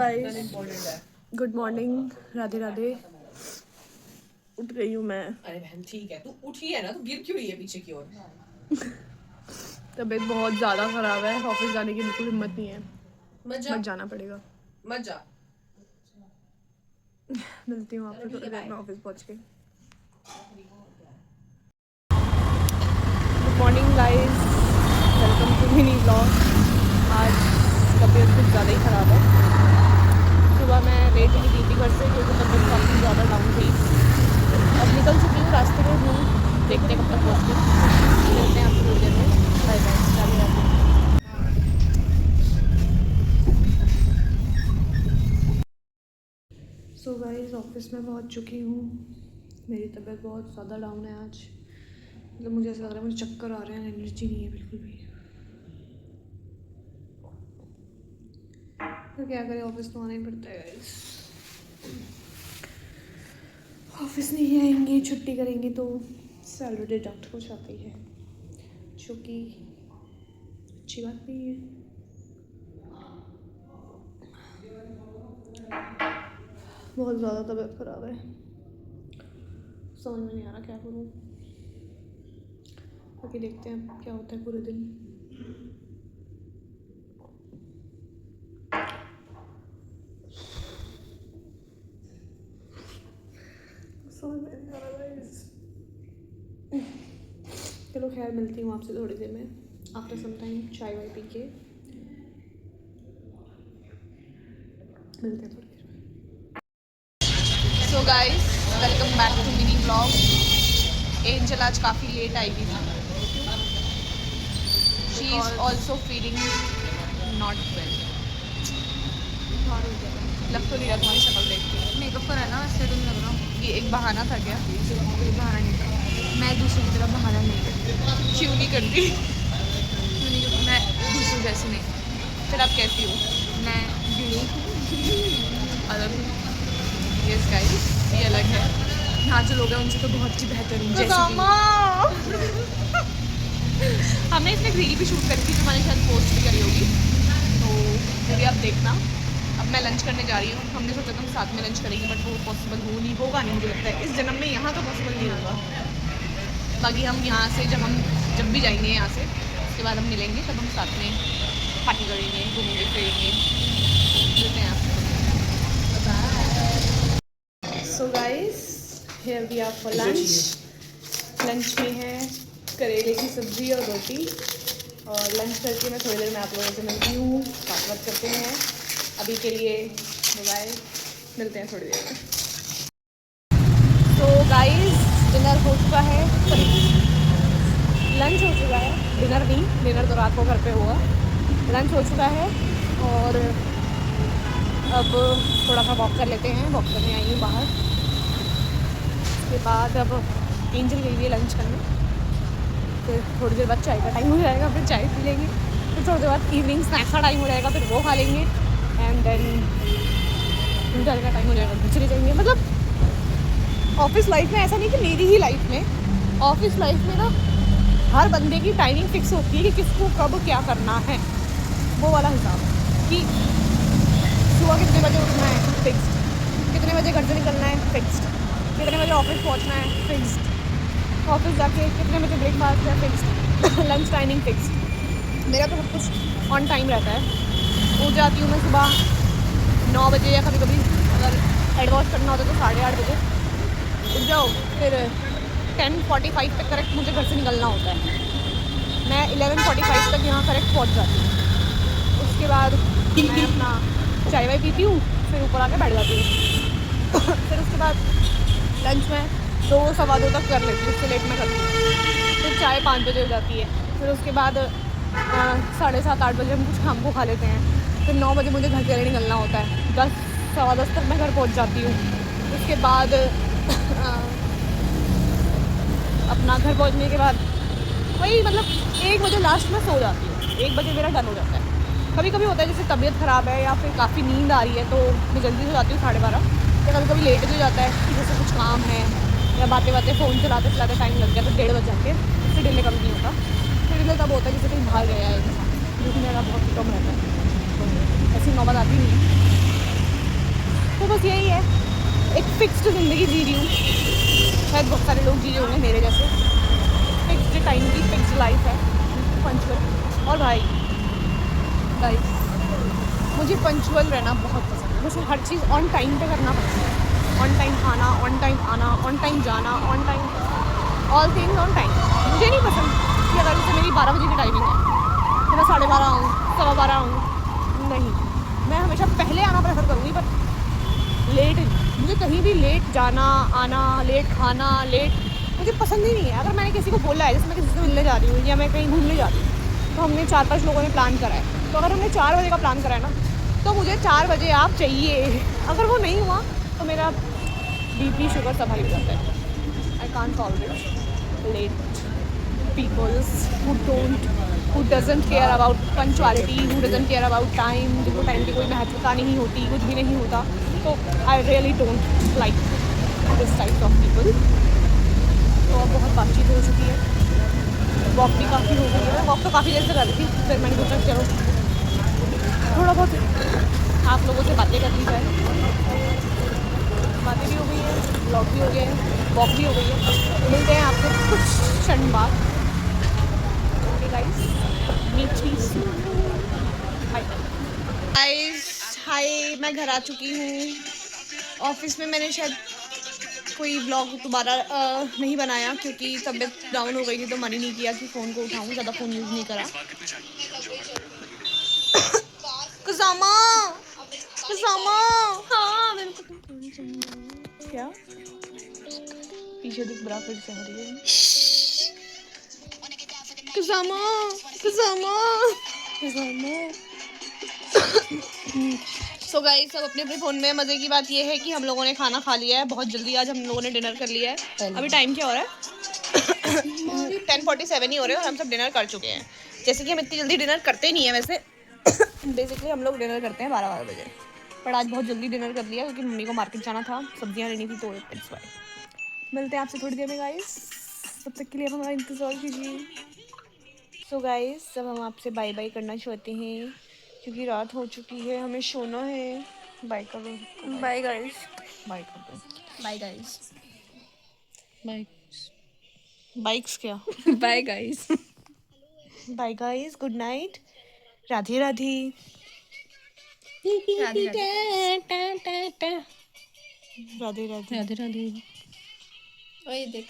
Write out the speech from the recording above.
Guys, good morning, Radhe Radhe. उठ गई हूँ मैं। अरे बहन ठीक है, तू उठी है ना, तू गिर क्यों रही है पीछे की ओर? तबीयत बहुत ज़्यादा ख़राब है, ऑफिस जाने की बिल्कुल हिम्मत नहीं है। मत बट जाना पड़ेगा। जा। मिलती हूँ आपसे थोड़ी देर में ऑफिस पहुँच के। Good morning guys, welcome to mini blog. आज तबीयत कुछ ज़्यादा ही ख़राब है। सुबह मैं लेट ही निकली थी घर से क्योंकि तबीयत काफ़ी ज़्यादा डाउन थी। अब निकल चुकी हूँ, रास्ते में हूँ, देखते हैं कब तक पहुँचते हैं। मिलते हैं आपसे थोड़ी देर में। Bye bye, Radhe Radhe. So guys, office में पहुँच चुकी हूँ। मेरी तबीयत बहुत ज़्यादा डाउन है आज। मतलब मुझे ऐसा लग रहा है मुझे चक्कर आ रहे हैं, एनर्जी नहीं है बिल्कुल भी। तो क्या करें, ऑफिस तो आना ही पड़ता है गाइस। ऑफिस नहीं आएंगे, छुट्टी करेंगे तो सैलरी डिडक्ट हो जाती है, जो कि अच्छी बात नहीं है। बहुत ज़्यादा तबीयत ख़राब है, समझ में नहीं आ रहा क्या करूँ। बाकी देखते हैं क्या होता है पूरे दिन। समझ में नहीं आ रहा गाइस। चलो खैर, मिलती हूँ आपसे थोड़ी देर में आफ्टर सम टाइम, चाय वाय पी के मिलते हैं थोड़ी देर में। So guys, welcome back to mini blog. Angel आज काफ़ी लेट आई हुई थी। She is also feeling not well. लग तो नहीं रहा तुम्हारी शक्ल देख के। मेकअप करा है ना, वैसे तो नहीं लग रहा। ये एक बहाना था क्या? कोई बहाना नहीं था। मैं दूसरों की तरह बहाना नहीं करती। क्यों नहीं करती? मैं दूसरों जैसी नहीं। फिर आप कैसी हो? मैं यूनिक हूँ, अलग हूँ। यस गाइस, ये अलग है। यहाँ जो लोग हैं उनसे तो बहुत ही बेहतर हूँ। जैसे कि हमने इसमें रील भी शूट करी थी, जो मैंने शायद पोस्ट भी करी होगी, तो मेरी आप देखना। अब मैं लंच करने जा रही हूँ। हमने सोचा था हम साथ में लंच करेंगे, बट वो पॉसिबल होगा नहीं, मुझे लगता है इस जन्म में यहाँ तो पॉसिबल नहीं होगा। बाकी हम यहाँ से जब भी जाएंगे यहाँ से, उसके बाद हम मिलेंगे, तब हम साथ में पार्टी करेंगे, घूमेंगे फिरेंगे। मिलते हैं आपसे। So guys, here we are for lunch. Lunch में है करेले की सब्ज़ी और रोटी। और लंच करके मैं थोड़ी देर में आप लोगों से मिलती हूँ, बात करते हैं। अभी के लिए बाय, मिलते हैं थोड़ी देर में। तो गाइस, डिनर हो चुका है, लंच हो चुका है, डिनर नहीं, डिनर तो रात को घर पे हुआ। लंच हो चुका है और अब थोड़ा सा वॉक कर लेते हैं। वॉक करने आई हूँ बाहर। उसके बाद अब एंजल गई हुई है लंच करने, फिर थोड़ी देर बाद चाय का टाइम हो जाएगा, फिर चाय पी लेंगे। फिर थोड़ी देर बाद इवनिंग स्नैक्स का टाइम हो जाएगा, फिर वो खा लेंगे। एंड देन डिनर का टाइम हो जाएगा, घर चले जाएंगे। मतलब ऑफिस लाइफ में ऐसा नहीं कि मेरी ही लाइफ में, ऑफिस लाइफ में ना हर बंदे की टाइमिंग फिक्स होती है कि किसको कब क्या करना है। वो वाला हिसाब है कि सुबह कितने बजे उठना है, फिक्स्ड। कितने बजे घर से निकलना है, फिक्स्ड। कितने बजे ऑफिस पहुंचना है, फिक्स्ड। ऑफिस जाके कितने बजे ब्रेकफास्ट है, फिक्स्ड। Lunch timing fixed. मेरा तो सब कुछ ऑन टाइम रहता है। उठ जाती हूँ मैं सुबह 9 बजे, या कभी कभी अगर हेड वॉश करना होता है तो 8:30 बजे उठ जाओ। फिर 10:45 तक करेक्ट मुझे घर से निकलना होता है। मैं 11:45 तक यहाँ करेक्ट पहुँच जाती हूँ। उसके बाद मैं अपना चाय वाय पीती हूँ, फिर ऊपर आके बैठ जाती हूँ। फिर उसके बाद लंच में 2-2:15 तक कर लेती हूँ, उससे लेट में करती हूँ। फिर चाय 5 बजे हो जाती है। फिर उसके बाद 7:30-8 बजे हम कुछ शाम को खा लेते हैं। फिर 9 बजे मुझे घर के लिए निकलना होता है। 10-10:15 तक मैं घर पहुँच जाती हूँ। उसके बाद अपना घर पहुँचने के बाद वही मतलब 1 बजे लास्ट में सो जाती हूँ। 1 बजे मेरा डन हो जाता है। कभी कभी होता है जैसे तबीयत ख़राब है या फिर काफ़ी नींद आ रही है तो मैं जल्दी सो जाती हूँ 12:30। या कभी कभी लेट भी हो जाता है कि जैसे कुछ काम है या बातें फ़ोन चलाते चलाते टाइम लग गया तो 1:30 बज जाते हैं। इससे डिले कभी नहीं होता। फिर डिले तब होता है जैसे कहीं बाहर गया है इंसान, जो कि मेरा बहुत कम रहता है। तो ऐसी नौबत आती नहीं है। बस यही है, एक फिक्स्ड ज़िंदगी जी रही हूँ। शायद बहुत सारे लोग जी रहे होंगे मेरे जैसे। फिक्स्ड टाइम की फिक्स्ड लाइफ है, पंचुअल। और भाई गाइस, मुझे पंचुअल रहना बहुत पसंद है। मुझे हर चीज़ ऑन टाइम पे करना पसंद है। ऑन टाइम खाना, ऑन टाइम आना, ऑन टाइम जाना, on time, all things on time. मुझे नहीं पसंद कि अगर जैसे मेरी 12 बजे की टाइमिंग है तो मैं 12:30 आऊँ, 12:15 आऊँ। नहीं, मैं हमेशा पहले आना प्रेफर करूँगी, पर लेट नहीं। मुझे कहीं भी लेट जाना आना, लेट खाना, लेट मुझे पसंद ही नहीं है। अगर मैंने किसी को बोला है, जैसे मैं किसी से मिलने जा रही हूँ या मैं कहीं घूमने जा रही हूँ, तो हमने 4-5 लोगों ने प्लान करा है, तो अगर हमने 4 बजे का प्लान करा है ना, तो मुझे 4 बजे आप चाहिए। अगर वो नहीं हुआ तो मेरा बीपी शुगर सब हाई हो जाता है। I can't tolerate late peoples who doesn't care about punctuality, who doesn't care about time, जिनको टाइम की कोई महत्वता नहीं होती, कुछ भी नहीं होता। तो I really don't like this type of people. तो अब बहुत बातचीत हो चुकी है, वॉक भी काफ़ी हो गई है। वॉक तो काफ़ी देर से कर रही थी, फिर मैंने सोचा चलो थोड़ा बहुत आप लोगों से बातें कर ली जाए। बातें भी हो गई है, ब्लॉग भी हो गए हैं, वॉक भी हो गई है। मिलते हैं आपसे कुछ क्षण बाद। Okay guys, meet you soon. Hi guys, hi, मैं घर आ चुकी हूँ। ऑफिस में मैंने शायद कोई व्लॉग दोबारा नहीं बनाया क्योंकि तबीयत डाउन हो गई थी, तो मन ही नहीं किया कि फ़ोन को उठाऊँ। ज़्यादा फ़ोन यूज़ नहीं करा। कुसामा, कुसामा, हाँ मेरे को क्या पीछे दिख बड़ा फिर से हरी है। Kusama, Kusama, Kusama. So guys, सब अपने अपने फ़ोन में। मज़े की बात ये है कि हम लोगों ने खाना खा लिया है बहुत जल्दी। आज हम लोगों ने डिनर कर लिया है। अभी टाइम क्या हो रहा है? 10:47 ही हो रहे हैं और हम सब डिनर कर चुके हैं। जैसे कि हम इतनी जल्दी डिनर करते नहीं है वैसे। बेसिकली हम लोग डिनर करते हैं 12 बजे, पर आज बहुत जल्दी डिनर कर लिया क्योंकि मम्मी को मार्केट जाना था, सब्जियां लेनी थी, तो इट्स वाई। मिलते हैं आपसे थोड़ी देर में गाइस, तब तक के लिए आप हमारा इंतज़ार कीजिए। सो गाइस, अब हम आपसे बाय बाय करना चाहते हैं क्योंकि रात हो चुकी है, हमें सोना है। बाय करो। बाय गाइस, बाय कर दो। Bye guys. बाय। बाइक्स क्या? Bye guys. Bye guys, good night, Radhe Radhe. Radhe Radhe. Radhe Radhe. Radhe Radhe. ओए देख।